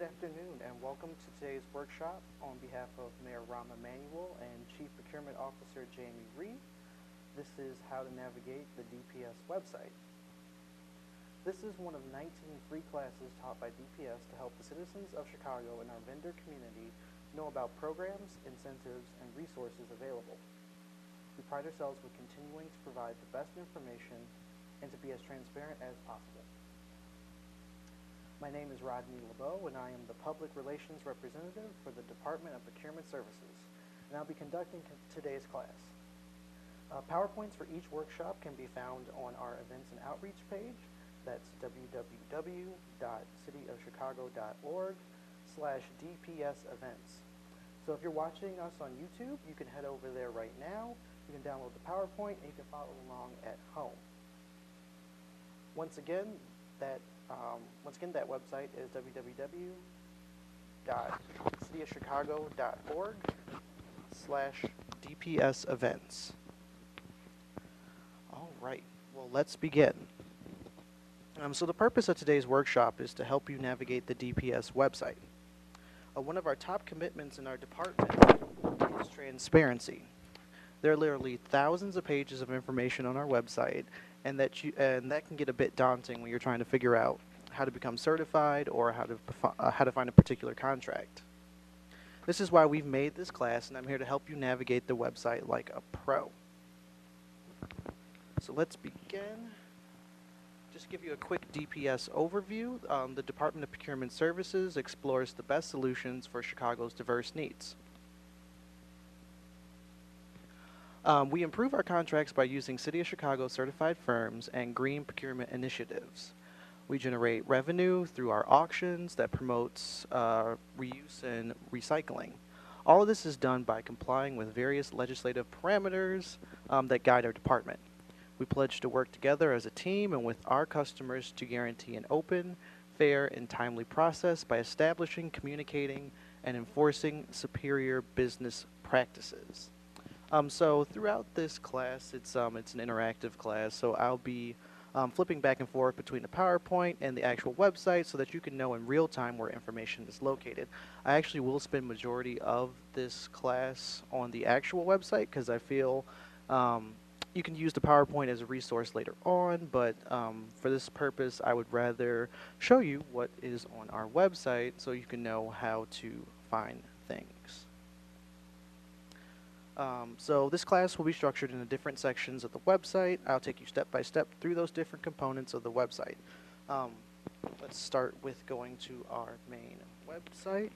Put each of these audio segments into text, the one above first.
Good afternoon and welcome to today's workshop on behalf of Mayor Rahm Emanuel and Chief Procurement Officer Jamie Reed. This is how to navigate the DPS website. This is one of 19 free classes taught by DPS to help the citizens of Chicago and our vendor community know about programs, incentives, and resources available. We pride ourselves with continuing to provide the best information and to be as transparent as possible. My name is Rodney LeBeau, and I am the Public Relations Representative for the Department of Procurement Services, and I'll be conducting today's class. PowerPoints for each workshop can be found on our Events and Outreach page. That's www.cityofchicago.org/DPS-events. So if you're watching us on YouTube, you can head over there right now. You can download the PowerPoint, and you can follow along at home. Once again, that website is www.cityofchicago.org/DPS-events. All right, well, let's begin. So the purpose of today's workshop is to help you navigate the DPS website. One of our top commitments in our department is transparency. There are literally thousands of pages of information on our website, and that can get a bit daunting when you're trying to figure out how to become certified or how to find a particular contract. This is why we've made this class, and I'm here to help you navigate the website like a pro. So let's begin. Just give you a quick DPS overview. The Department of Procurement Services explores the best solutions for Chicago's diverse needs. We improve our contracts by using City of Chicago certified firms and green procurement initiatives. We generate revenue through our auctions that promotes reuse and recycling. All of this is done by complying with various legislative parameters that guide our department. We pledge to work together as a team and with our customers to guarantee an open, fair, and timely process by establishing, communicating, and enforcing superior business practices. So throughout this class, it's an interactive class, so I'll be flipping back and forth between the PowerPoint and the actual website so that you can know in real time where information is located. I actually will spend majority of this class on the actual website because I feel you can use the PowerPoint as a resource later on, but for this purpose, I would rather show you what is on our website so you can know how to find things. So this class will be structured into different sections of the website. I'll take you step by step through those different components of the website. Let's start with going to our main website.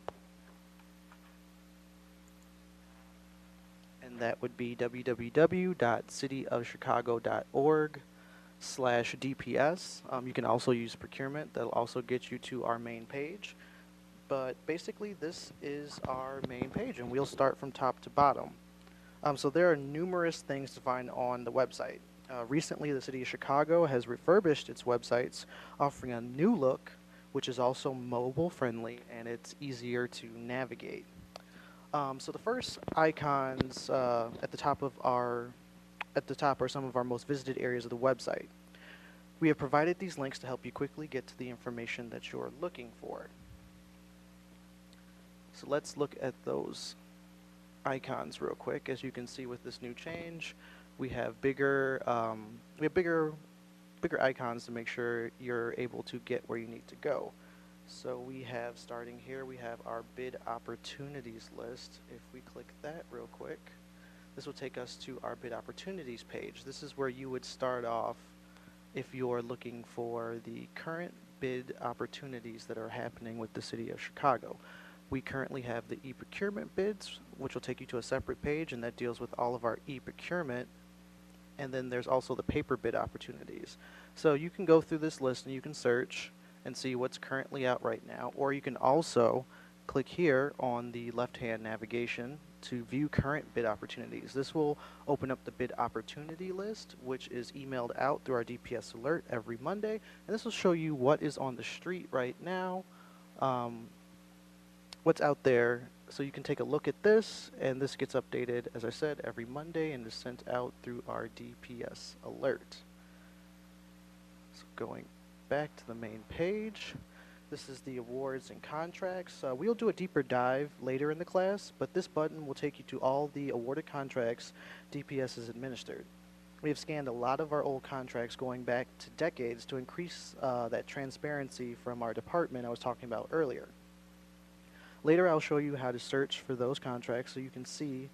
And that would be www.cityofchicago.org/DPS. You can also use procurement. That'll also get you to our main page. But basically, this is our main page, and we'll start from top to bottom. So there are numerous things to find on the website. Recently, the City of Chicago has refurbished its websites, offering a new look, which is also mobile-friendly, and it's easier to navigate. So the first icons at the top are some of our most visited areas of the website. We have provided these links to help you quickly get to the information that you're looking for. So let's look at those icons real quick. As you can see with this new change, we have bigger icons to make sure you're able to get where you need to go. So we have, starting here, we have our bid opportunities list. If we click that real quick, this will take us to our bid opportunities page. This is where you would start off if you're looking for the current bid opportunities that are happening with the City of Chicago. We currently have the E Procurement bids, which will take you to a separate page, and that deals with all of our E Procurement. And then there's also the paper bid opportunities. So you can go through this list and you can search and see what's currently out right now, or you can also click here on the left-hand navigation to view current bid opportunities. This will open up the bid opportunity list, which is emailed out through our Dps Alert every Monday, and this will show you what is on the street right now, what's out there, so you can take a look at this, and this gets updated, as I said, every Monday and is sent out through our Dps Alert. So going back to the main page, This is the awards and contracts. We'll do a deeper dive later in the class, but this button will take you to all the awarded contracts DPS has administered. We have scanned a lot of our old contracts going back to decades to increase that transparency from our department I was talking about earlier. Later I'll show you how to search for those contracts so you can see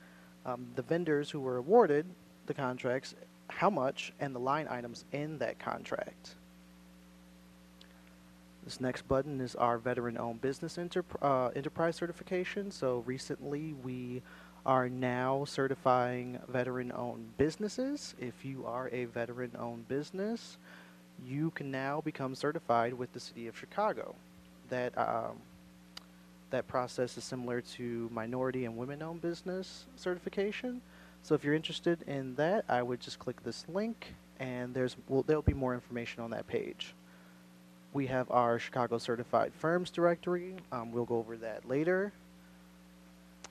the vendors who were awarded the contracts, how much, and the line items in that contract. This next button is our veteran-owned business enterprise certification. So recently we are now certifying veteran-owned businesses. If you are a veteran-owned business, you can now become certified with the City of Chicago. That process is similar to minority and women-owned business certification. So if you're interested in that, I would just click this link, and there'll be more information on that page. We have our Chicago Certified Firms directory. We'll go over that later.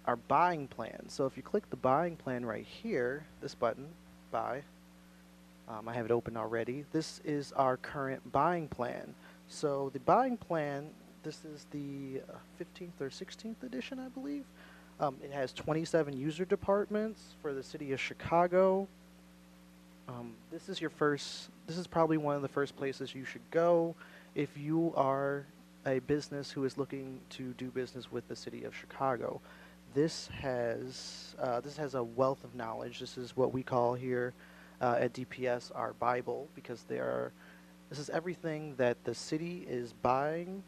Our buying plan. So if you click the buying plan right here, this button, buy, I have it open already. This is our current buying plan. So the buying plan, this is the 15th or 16th edition, I believe. It has 27 user departments for the City of Chicago. This is probably one of the first places you should go if you are a business who is looking to do business with the City of Chicago. This has a wealth of knowledge. This is what we call here at DPS our Bible, because this is everything that the city is buying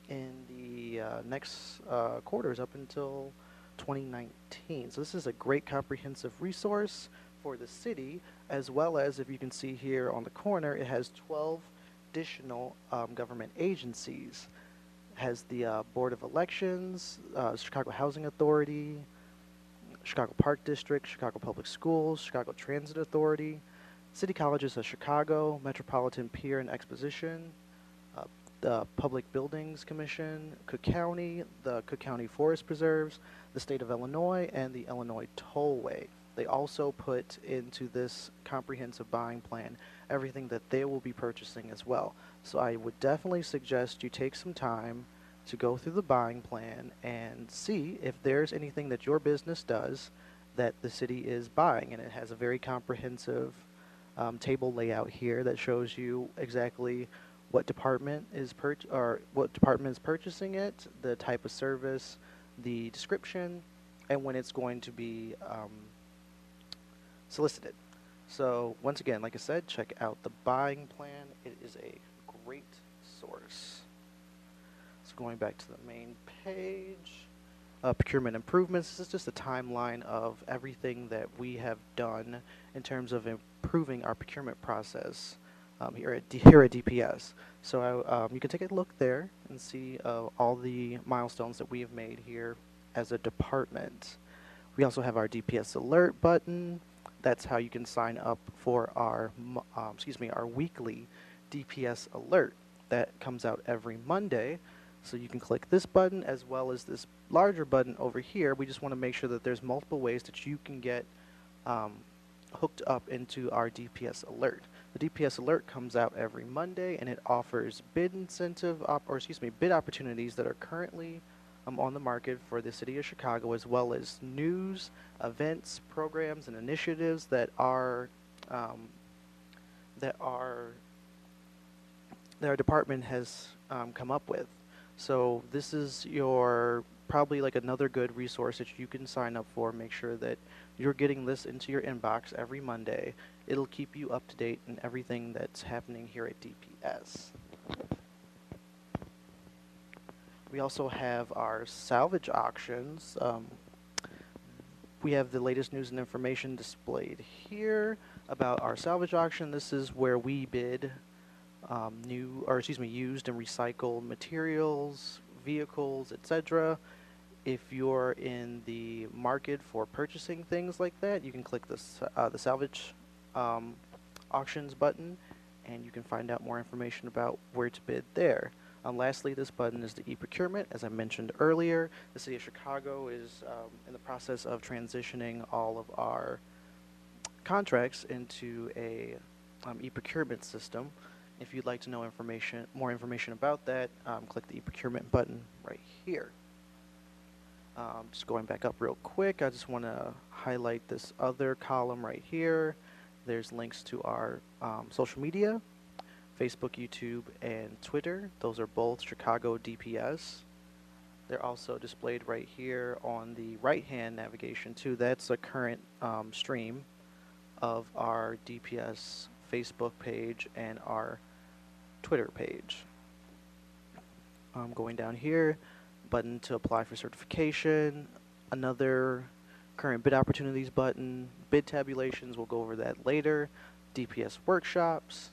in the next quarters up until 2019. So this is a great comprehensive resource for the city, as well as, if you can see here on the corner, it has 12 additional government agencies. It has the Board of Elections, Chicago Housing Authority, Chicago Park District, Chicago Public Schools, Chicago Transit Authority, City Colleges of Chicago, Metropolitan Pier and Exposition, the Public Buildings Commission, Cook County, the Cook County Forest Preserves, the State of Illinois, and the Illinois Tollway. They also put into this comprehensive buying plan everything that they will be purchasing as well. So I would definitely suggest you take some time to go through the buying plan and see if there's anything that your business does that the city is buying. And it has a very comprehensive table layout here that shows you exactly what department is purchasing it, the type of service, the description, and when it's going to be solicited. So once again, like I said, check out the buying plan. It is a great source. So going back to the main page, Procurement Improvements. This is just a timeline of everything that we have done in terms of improving our procurement process here at DPS. So you can take a look there and see all the milestones that we have made here as a department. We also have our DPS Alert button. That's how you can sign up for our weekly DPS Alert that comes out every Monday. So you can click this button as well as this larger button over here. We just want to make sure that there's multiple ways that you can get hooked up into our DPS Alert. The DPS Alert comes out every Monday, and it offers bid opportunities that are currently on the market for the City of Chicago, as well as news, events, programs, and initiatives that our department has come up with. So this is probably like another good resource that you can sign up for. Make sure that you're getting this into your inbox every Monday. It'll keep you up to date in everything that's happening here at DPS. We also have our Salvage Auctions. We have the latest news and information displayed here about our Salvage Auction. This is where we bid used and recycled materials, vehicles, etc. If you're in the market for purchasing things like that, you can click the Salvage Auctions button, and you can find out more information about where to bid there. Lastly, this button is the E Procurement. As I mentioned earlier, the City of Chicago is in the process of transitioning all of our contracts into a E Procurement system. If you'd like to know more information about that, click the e-procurement button right here. Just going back up real quick, I just want to highlight this other column right here. There's links to our social media, Facebook, YouTube, and Twitter. Those are both Chicago DPS. They're also displayed right here on the right-hand navigation too. That's a current stream of our DPS Facebook page and our Twitter page. Going down here, button to apply for certification, another current bid opportunities button, bid tabulations, we'll go over that later, DPS workshops.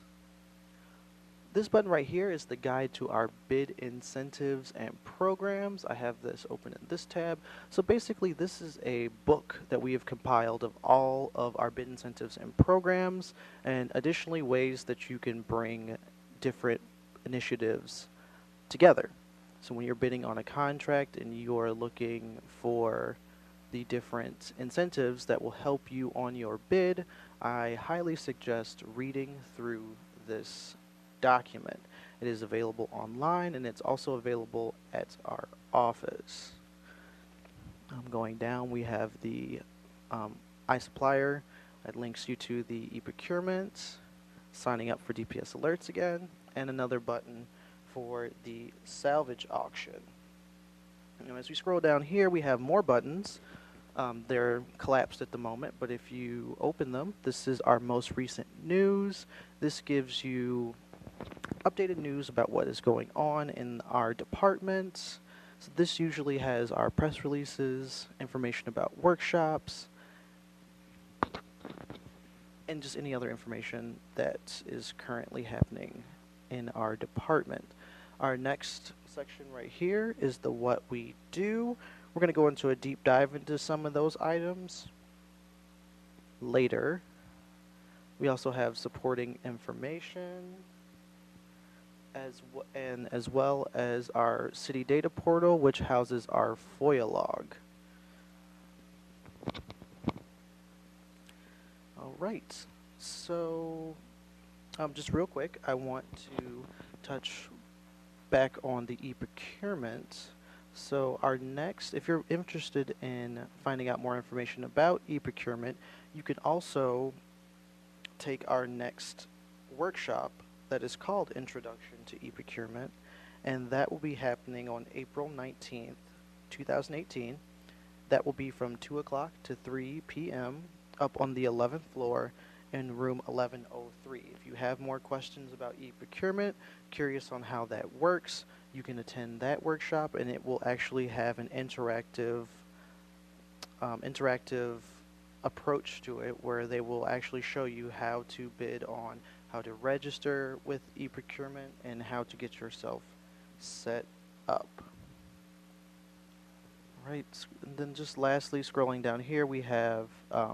This button right here is the guide to our bid incentives and programs. I have this open in this tab. So basically this is a book that we have compiled of all of our bid incentives and programs, and additionally ways that you can bring different initiatives together. So when you're bidding on a contract and you're looking for the different incentives that will help you on your bid, I highly suggest reading through this document. It is available online and it's also available at our office. Going down, we have the iSupplier that links you to the e-procurement, signing up for Dps Alerts again, and another button for the Salvage Auction. And as we scroll down here, we have more buttons. They're collapsed at the moment, but if you open them, this is our most recent news. This gives you updated news about what is going on in our departments. So this usually has our press releases, information about workshops, and just any other information that is currently happening in our department. Our next section right here is the what we do. We're going to go into a deep dive into some of those items later. We also have supporting information, as well as our city data portal, which houses our FOIA log. All right, so just real quick, I want to touch back on the e-procurement. So our next, if you're interested in finding out more information about e-procurement, you can also take our next workshop that is called Introduction to e-procurement, and that will be happening on April 19th, 2018. That will be from 2 o'clock to 3 p.m. up on the 11th floor in room 1103. If you have more questions about e-procurement, curious on how that works, you can attend that workshop, and it will actually have an interactive approach to it, where they will actually show you how to bid on, how to register with e-procurement, and how to get yourself set up. Right, and then just lastly, scrolling down here, we have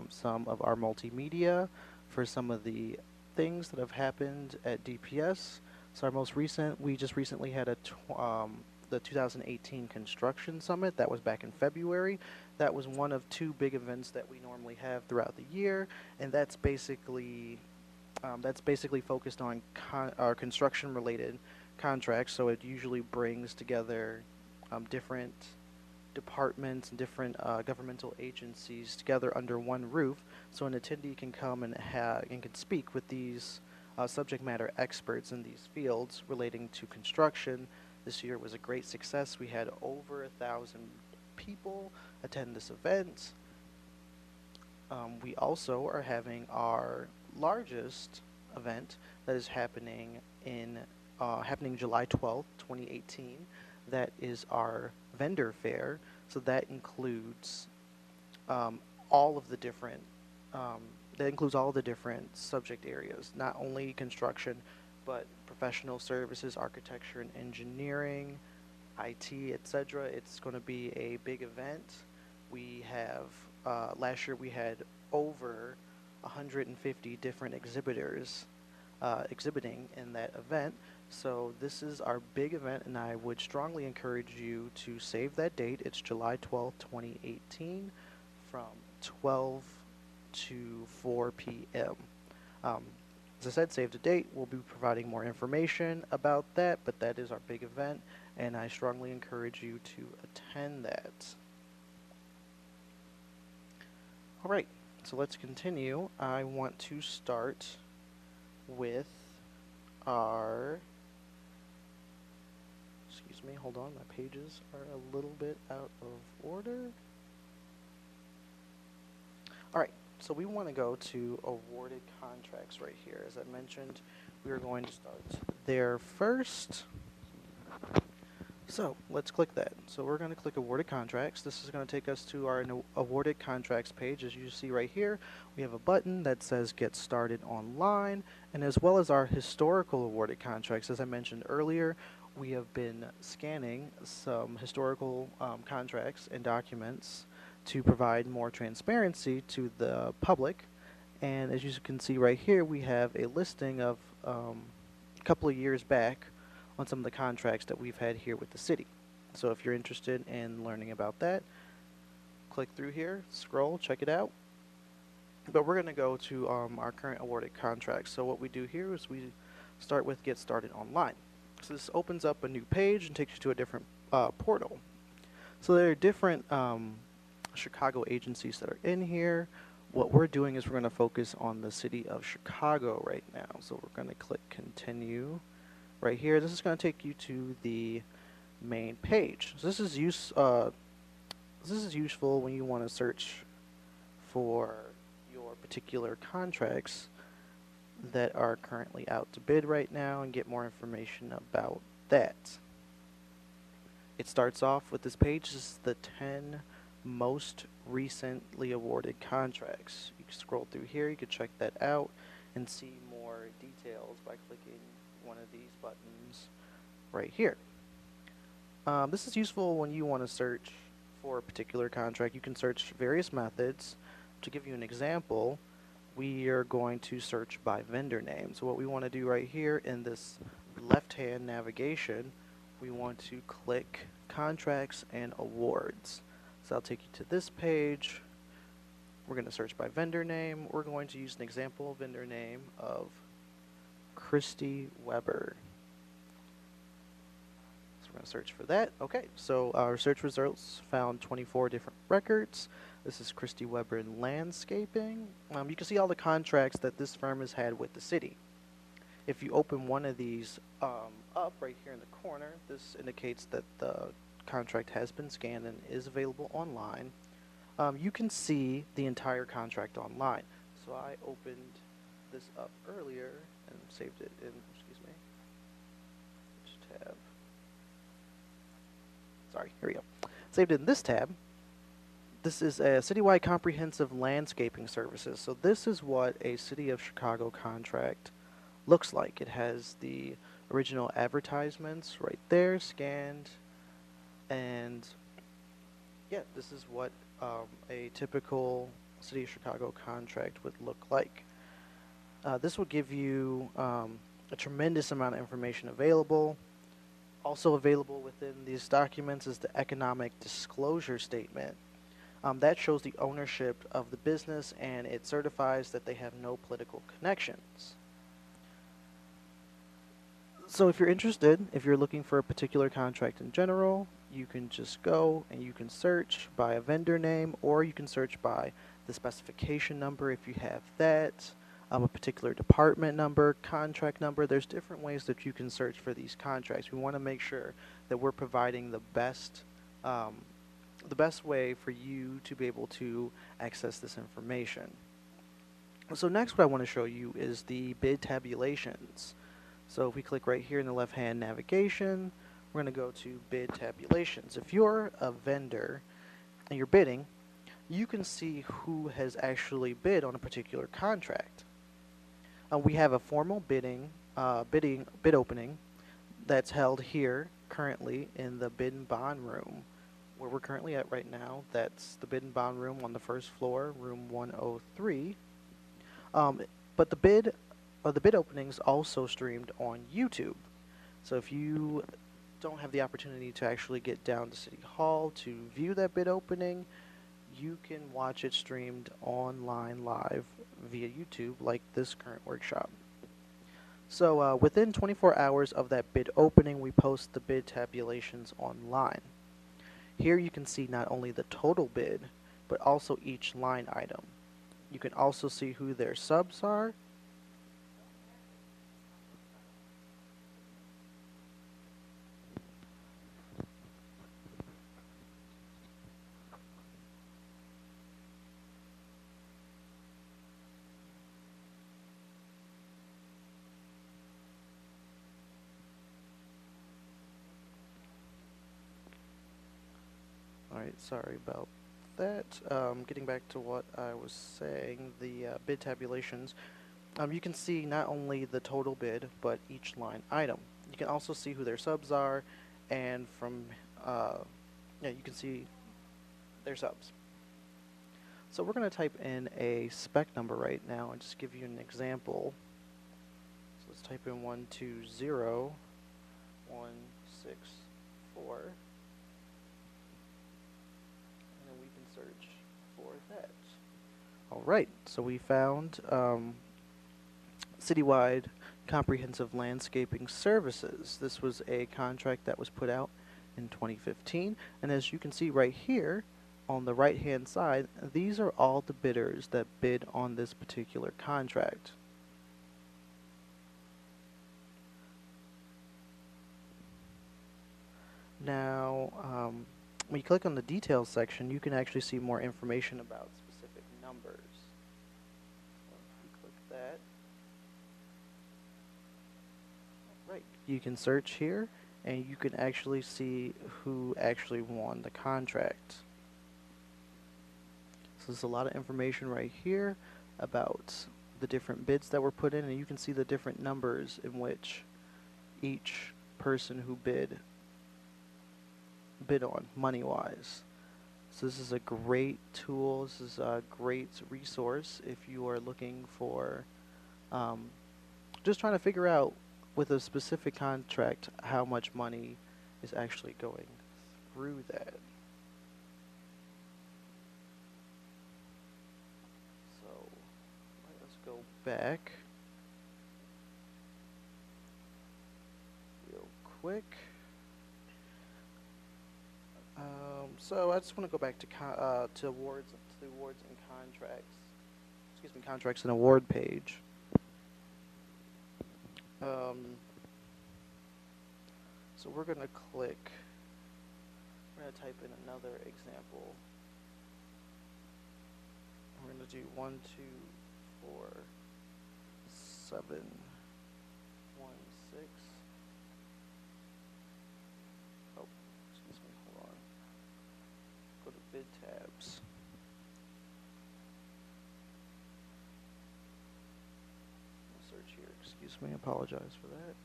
some of our multimedia for some of the things that have happened at DPS. So our most recent, we just recently had the 2018 Construction Summit. That was back in February. That was one of two big events that we normally have throughout the year, and that's basically focused on our construction-related contracts. So it usually brings together different departments and different governmental agencies together under one roof, so an attendee can come and can speak with these subject matter experts in these fields relating to construction. This year was a great success. We had over 1,000 people attend this event. We also are having our largest event that is happening July 12th, 2018. That is our vendor fair. So that includes all of the different subject areas, not only construction, but professional services, architecture and engineering, IT, etc. It's going to be a big event. We have last year we had over 150 different exhibitors exhibiting in that event. So this is our big event, and I would strongly encourage you to save that date. It's July 12th, 2018 from 12 to 4 p.m. As I said, save the date. We'll be providing more information about that, but that is our big event, and I strongly encourage you to attend that. All right, so let's continue. I want to start with our, excuse me, hold on, my pages are a little bit out of order. All right, so we want to go to awarded contracts right here. As I mentioned, we are going to start there first. So let's click that. So we're going to click awarded contracts. This is going to take us to our awarded contracts page. As you see right here, we have a button that says get started online, and as well as our historical awarded contracts. As I mentioned earlier, we have been scanning some historical contracts and documents to provide more transparency to the public. And as you can see right here, we have a listing of a couple of years back on some of the contracts that we've had here with the city. So if you're interested in learning about that, click through here, scroll, check it out. But we're going to go to our current awarded contracts. So what we do here is we start with Get Started Online. So this opens up a new page and takes you to a different portal. So there are different Chicago agencies that are in here. What we're doing is we're going to focus on the city of Chicago right now. So we're going to click Continue. Right here, this is going to take you to the main page. So this is useful when you want to search for your particular contracts that are currently out to bid right now and get more information about that. It starts off with this page. This is the 10 most recently awarded contracts. You can scroll through here, you can check that out and see more details by clicking one of these buttons right here. This is useful when you want to search for a particular contract. You can search various methods. To give you an example, we are going to search by vendor name. So what we want to do right here in this left-hand navigation, we want to click Contracts and Awards. So I'll take you to this page. We're going to search by vendor name. We're going to use an example vendor name of Christy Weber. So we're going to search for that. Okay, so our search results found 24 different records. This is Christy Weber in landscaping. You can see all the contracts that this firm has had with the city. If you open one of these up right here in the corner, this indicates that the contract has been scanned and is available online. You can see the entire contract online. So I opened this up earlier and saved it in, excuse me, which tab? Sorry, here we go. Saved it in this tab. This is a citywide comprehensive landscaping services. So this is what a City of Chicago contract looks like. It has the original advertisements right there, scanned, and yeah, this is what a typical City of Chicago contract would look like. This will give you a tremendous amount of information available. Also available within these documents is the economic disclosure statement. That shows the ownership of the business and it certifies that they have no political connections. So if you're interested, if you're looking for a particular contract in general, you can just go and you can search by a vendor name, or you can search by the specification number if you have that, a particular department number, contract number. There's different ways that you can search for these contracts. We want to make sure that we're providing the best way for you to be able to access this information. So next what I want to show you is the bid tabulations. So if we click right here in the left-hand navigation, we're going to go to bid tabulations. If you're a vendor and you're bidding, you can see who has actually bid on a particular contract. We have a formal bid opening that's held here currently in the bid and bond room, where we're currently at right now. That's the bid and bond room on the first floor, room 103. But the bid openings also streamed on YouTube. So if you don't have the opportunity to actually get down to City Hall to view that bid opening, you can watch it streamed online live via YouTube like this current workshop. So within 24 hours of that bid opening, we post the bid tabulations online. Here you can see not only the total bid, but also each line item. You can also see who their subs are. Alright, sorry about that. Getting back to what I was saying, the bid tabulations, you can see not only the total bid, but each line item. You can also see who their subs are, and from, yeah, you can see their subs. So we're going to type in a spec number right now and just give you an example. So let's type in 120164. Search for that. Alright, so we found Citywide Comprehensive Landscaping Services. This was a contract that was put out in 2015, and as you can see right here on the right hand side, these are all the bidders that bid on this particular contract. Now, when you click on the details section, you can actually see more information about specific numbers. So if you click that, right, you can search here, and you can actually see who actually won the contract. So there's a lot of information right here about the different bids that were put in, and you can see the different numbers in which each person who bid on money-wise. So this is a great tool. This is a great resource if you are looking for just trying to figure out with a specific contract how much money is actually going through that. So let's go back real quick. So I just want to go back to awards and contracts. Excuse me, contracts and award page. So we're going to click. We're going to type in another example. We're going to do 1, 2, 4, 7, 1, 6. Go to bid tabs. Search here. Excuse me. Apologize for that.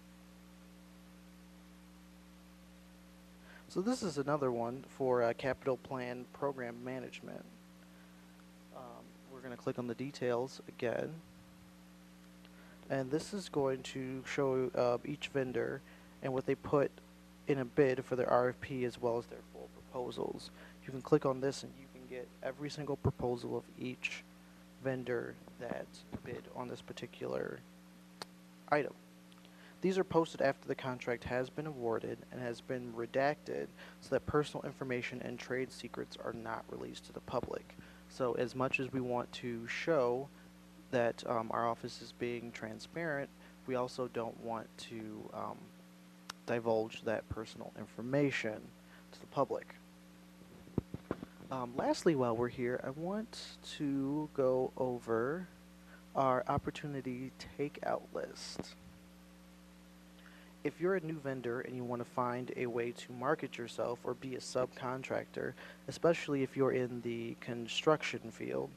So this is another one for capital plan program management. We're going to click on the details again, and this is going to show each vendor and what they put in a bid for their RFP as well as their full proposals. You can click on this and you can get every single proposal of each vendor that bid on this particular item. These are posted after the contract has been awarded and has been redacted so that personal information and trade secrets are not released to the public. So as much as we want to show that our office is being transparent, we also don't want to divulge that personal information to the public. Lastly, while we're here, I want to go over our opportunity takeout list. If you're a new vendor and you want to find a way to market yourself or be a subcontractor, especially if you're in the construction field,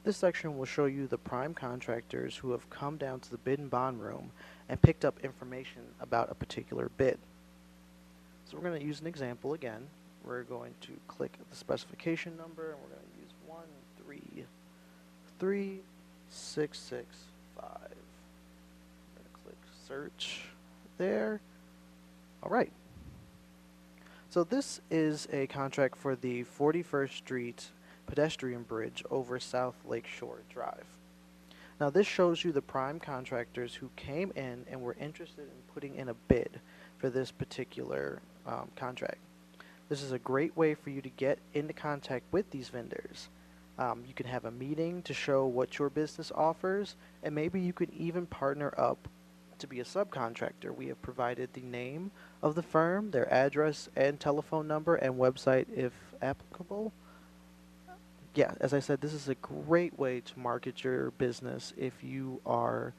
this section will show you the prime contractors who have come down to the bid and bond room and picked up information about a particular bid. So we're going to use an example again. We're going to click the specification number and we're going to use 133665. We're going to click search there. Alright. So this is a contract for the 41st Street pedestrian bridge over South Lake Shore Drive. Now this shows you the prime contractors who came in and were interested in putting in a bid for this particular contract. This is a great way for you to get into contact with these vendors. You can have a meeting to show what your business offers, and maybe you could even partner up to be a subcontractor. We have provided the name of the firm, their address and telephone number, and website if applicable. Yeah, as I said, this is a great way to market your business if you are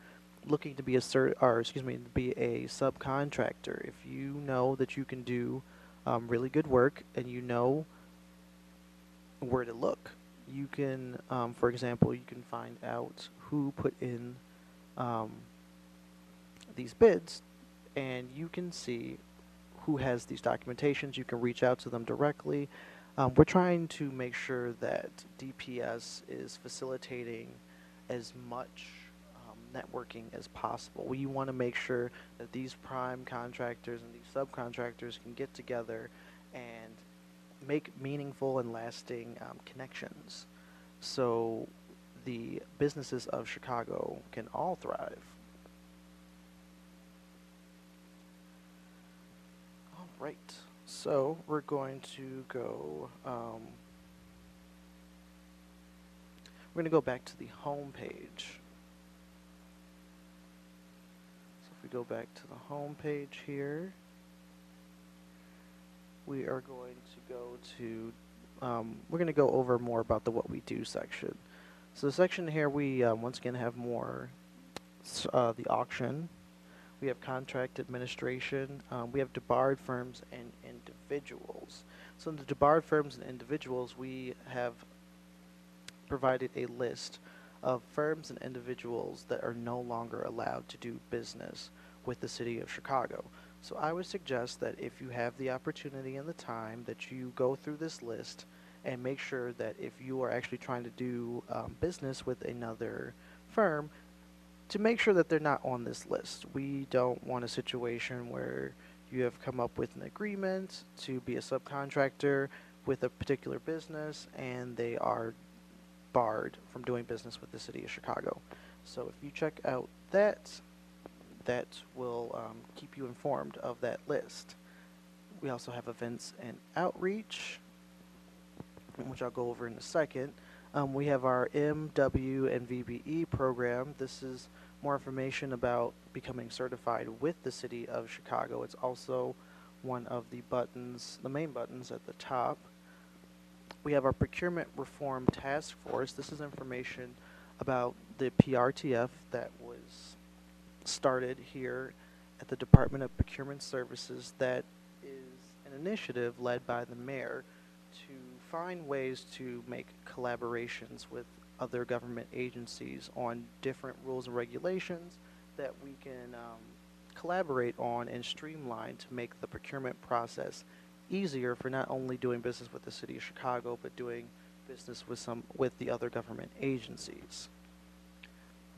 looking to be a subcontractor. If you know that you can do really good work and you know where to look, you can, for example, you can find out who put in these bids, and you can see who has these documentations. You can reach out to them directly. We're trying to make sure that DPS is facilitating as much networking as possible. We want to make sure that these prime contractors and these subcontractors can get together and make meaningful and lasting connections so the businesses of Chicago can all thrive. All right, so we're going to go back to the home page. So if we go back to the home page here, we are going to go to we're going to go over more about the what we do section. So the section here, we once again have more the auction. We have contract administration. We have debarred firms and individuals. So in the debarred firms and individuals, we have provided a list of firms and individuals that are no longer allowed to do business with the city of Chicago. So I would suggest that if you have the opportunity and the time, that you go through this list and make sure that if you are actually trying to do business with another firm, to make sure that they're not on this list. We don't want a situation where you have come up with an agreement to be a subcontractor with a particular business and they are barred from doing business with the city of Chicago. So if you check out that will keep you informed of that list. We also have events and outreach, which I'll go over in a second. We have our MW and VBE program. This is more information about becoming certified with the city of Chicago. It's also one of the buttons, the main buttons at the top. We have our Procurement Reform Task Force. This is information about the PRTF that was started here at the Department of Procurement Services. That is an initiative led by the mayor to find ways to make collaborations with other government agencies on different rules and regulations that we can collaborate on and streamline to make the procurement process easier for not only doing business with the city of Chicago, but doing business with the other government agencies.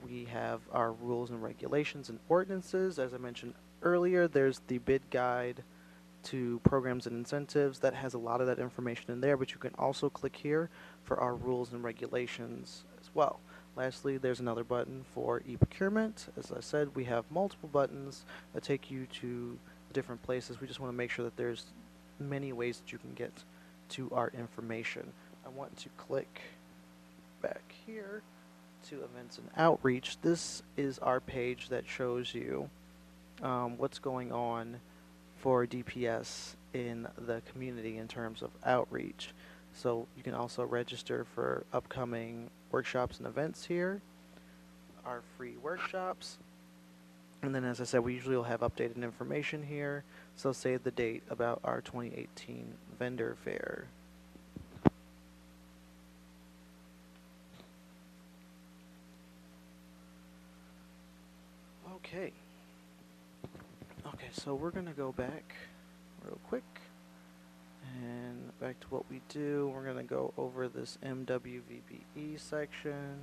We have our rules and regulations and ordinances. As I mentioned earlier, there's the bid guide to programs and incentives. That has a lot of that information in there, but you can also click here for our rules and regulations as well. Lastly, there's another button for E Procurement. As I said, we have multiple buttons that take you to different places. We just want to make sure that there's many ways that you can get to our information. I want to click back here to events and outreach. This is our page that shows you what's going on for DPS in the community in terms of outreach. So you can also register for upcoming workshops and events here, our free workshops, and then as I said, we usually will have updated information here. So save the date about our 2018 vendor fair. Okay. Okay, so we're going to go back real quick and back to what we do. We're going to go over this MWVBE section.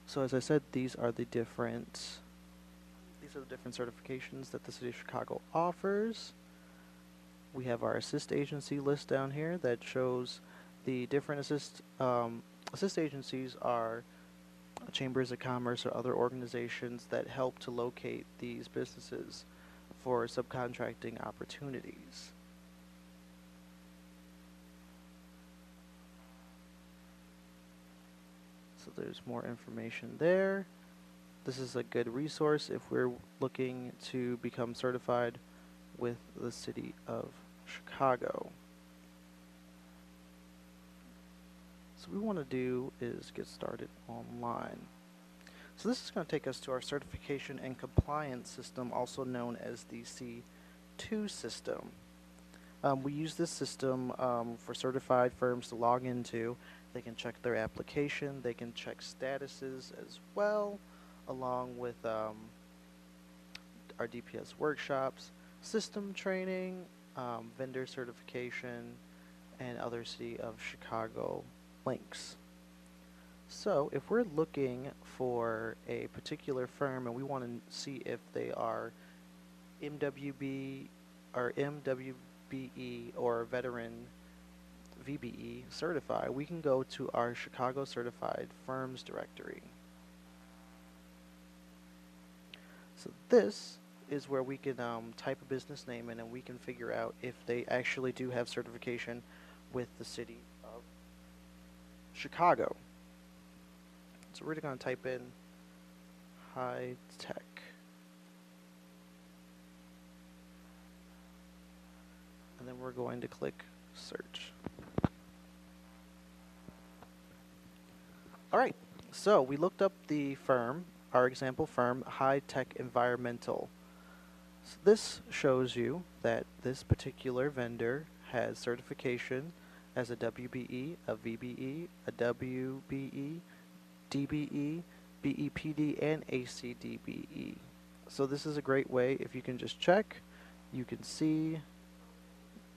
So as I said, these are the different certifications that the City of Chicago offers. We have our assist agency list down here that shows the different assist Assist agencies are chambers of commerce or other organizations that help to locate these businesses for subcontracting opportunities. So there's more information there. This is a good resource if we're looking to become certified with the city of Chicago. So what we want to do is get started online. So this is going to take us to our certification and compliance system, also known as the C2 system. We use this system for certified firms to log into. They can check their application, they can check statuses as well, along with our DPS workshops, system training, vendor certification, and other City of Chicago links. So if we're looking for a particular firm and we want to see if they are MWB or MWBE or veteran VBE certified, we can go to our Chicago Certified Firms directory. So this is where we can type a business name in and we can figure out if they actually do have certification with the City of Chicago. So we're going to type in high tech. And then we're going to click search. Alright, so we looked up the firm, our example firm, High Tech Environmental. So this shows you that this particular vendor has certification as a WBE, a VBE, a WBE, DBE, BEPD, and ACDBE. So this is a great way, if you can just check, you can see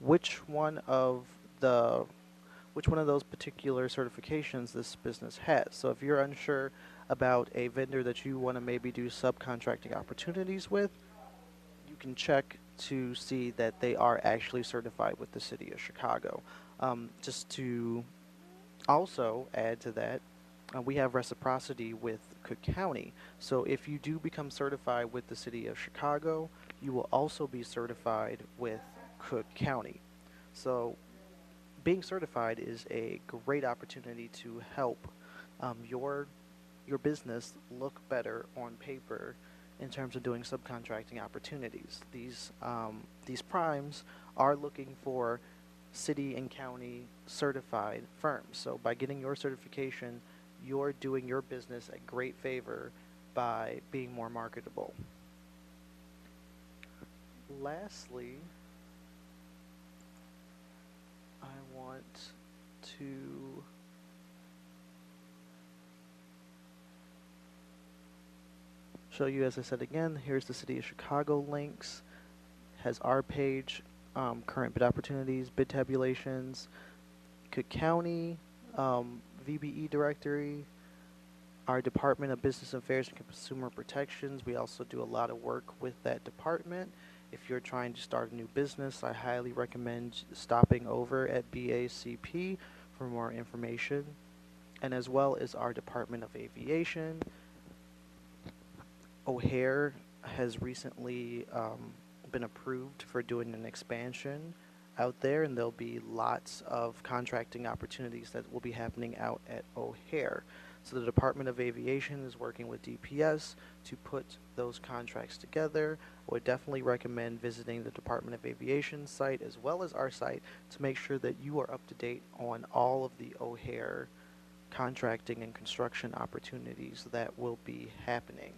which one of those particular certifications this business has. So if you're unsure about a vendor that you want to maybe do subcontracting opportunities with, you can check to see that they are actually certified with the City of Chicago. Just to also add to that, we have reciprocity with Cook County. So if you do become certified with the City of Chicago, you will also be certified with Cook County. So being certified is a great opportunity to help your business look better on paper in terms of doing subcontracting opportunities. These primes are looking for city and county certified firms. So by getting your certification, you're doing your business a great favor by being more marketable. Lastly, I want to show you, as I said again, here's the City of Chicago links, has our page, current bid opportunities, bid tabulations, Cook County, VBE directory, our Department of Business Affairs and Consumer Protections. We also do a lot of work with that department. If you're trying to start a new business, I highly recommend stopping over at BACP for more information, and as well as our Department of Aviation. O'Hare has recently been approved for doing an expansion out there, and there'll be lots of contracting opportunities that will be happening out at O'Hare. So the Department of Aviation is working with DPS to put those contracts together. I would definitely recommend visiting the Department of Aviation site as well as our site to make sure that you are up to date on all of the O'Hare contracting and construction opportunities that will be happening.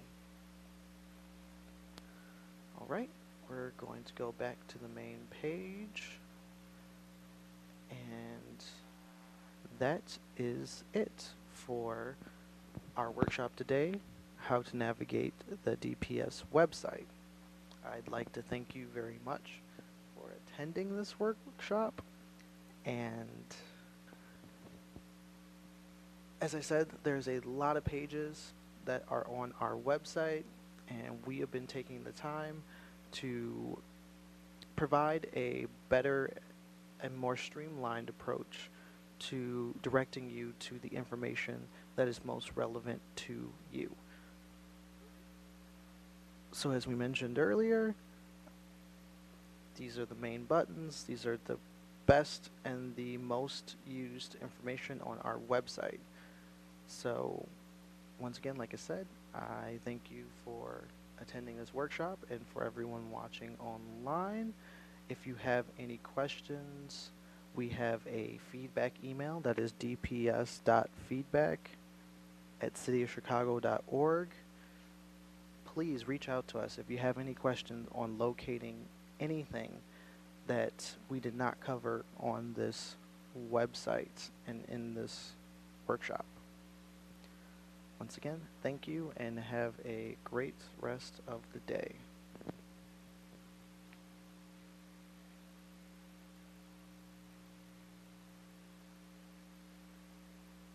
Alright, we're going to go back to the main page, and that is it for our workshop today, how to navigate the DPS website. I'd like to thank you very much for attending this workshop, and as I said, there's a lot of pages that are on our website, and we have been taking the time to provide a better and more streamlined approach to directing you to the information that is most relevant to you. So as we mentioned earlier, these are the main buttons. These are the best and the most used information on our website. So once again, like I said, I thank you for attending this workshop and for everyone watching online. If you have any questions, we have a feedback email that is dps.feedback@cityofchicago.org. Please reach out to us if you have any questions on locating anything that we did not cover on this website and in this workshop. Once again, thank you and have a great rest of the day.